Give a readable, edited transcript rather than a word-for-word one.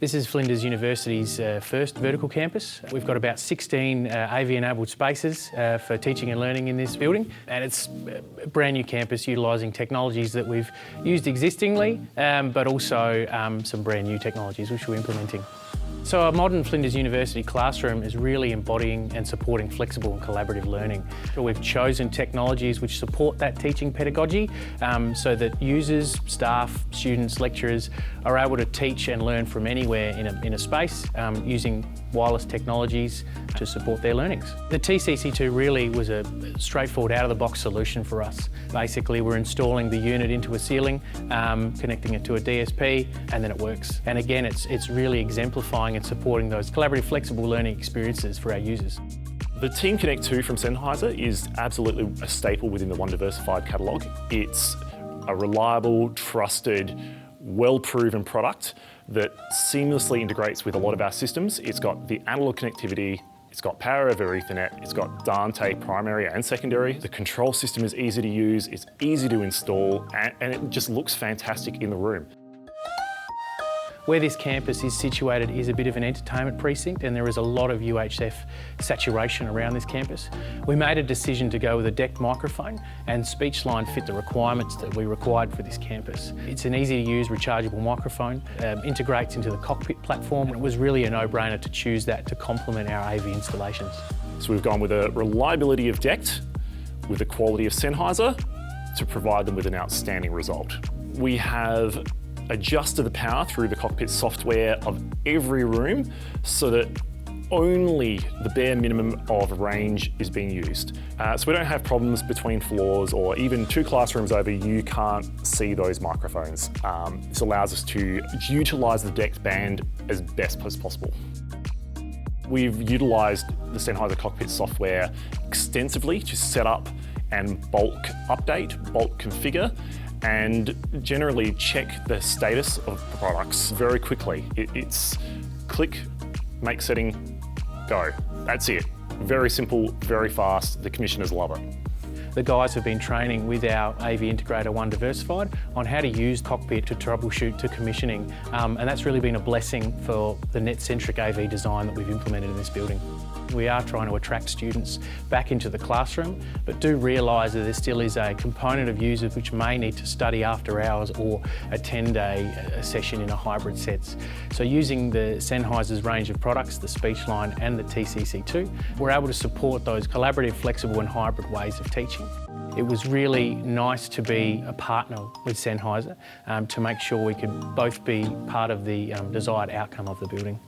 This is Flinders University's first vertical campus. We've got about 16 AV-enabled spaces for teaching and learning in this building, and it's a brand new campus utilising technologies that we've used existingly, but also some brand new technologies which we're implementing. So a modern Flinders University classroom is really embodying and supporting flexible and collaborative learning. We've chosen technologies which support that teaching pedagogy so that users, staff, students, lecturers are able to teach and learn from anywhere in a space using wireless technologies to support their learnings. The TCC2 really was a straightforward out-of-the-box solution for us. Basically, we're installing the unit into a ceiling, connecting it to a DSP, and then it works. And again, it's really exemplifying and supporting those collaborative, flexible learning experiences for our users. The TeamConnect 2 from Sennheiser is absolutely a staple within the One Diversified catalogue. It's a reliable, trusted, well-proven product that seamlessly integrates with a lot of our systems. It's got the analog connectivity, it's got power over Ethernet, it's got Dante primary and secondary. The control system is easy to use, it's easy to install, and it just looks fantastic in the room. Where this campus is situated is a bit of an entertainment precinct, and there is a lot of UHF saturation around this campus. We made a decision to go with a decked microphone, and SpeechLine fit the requirements that we required for this campus. It's an easy to use rechargeable microphone, integrates into the Cockpit platform, and it was really a no-brainer to choose that to complement our AV installations. So we've gone with a reliability of decked, with the quality of Sennheiser to provide them with an outstanding result. We have adjusted the power through the Cockpit software of every room so that only the bare minimum of range is being used. So we don't have problems between floors, or even two classrooms over, you can't see those microphones. This allows us to utilise the decked band as best as possible. We've utilised the Sennheiser Cockpit software extensively to set up and bulk update, bulk configure, and generally check the status of the products very quickly. It's click, make setting, go. That's it. Very simple, very fast. The commissioners love it. The guys have been training with our AV integrator One Diversified on how to use Cockpit to troubleshoot to commissioning, and that's really been a blessing for the net-centric AV design that we've implemented in this building. We are trying to attract students back into the classroom, but do realise that there still is a component of users which may need to study after hours or attend a session in a hybrid sense. So using the Sennheiser's range of products, the SpeechLine and the TCC2, we're able to support those collaborative, flexible and hybrid ways of teaching. It was really nice to be a partner with Sennheiser to make sure we could both be part of the desired outcome of the building.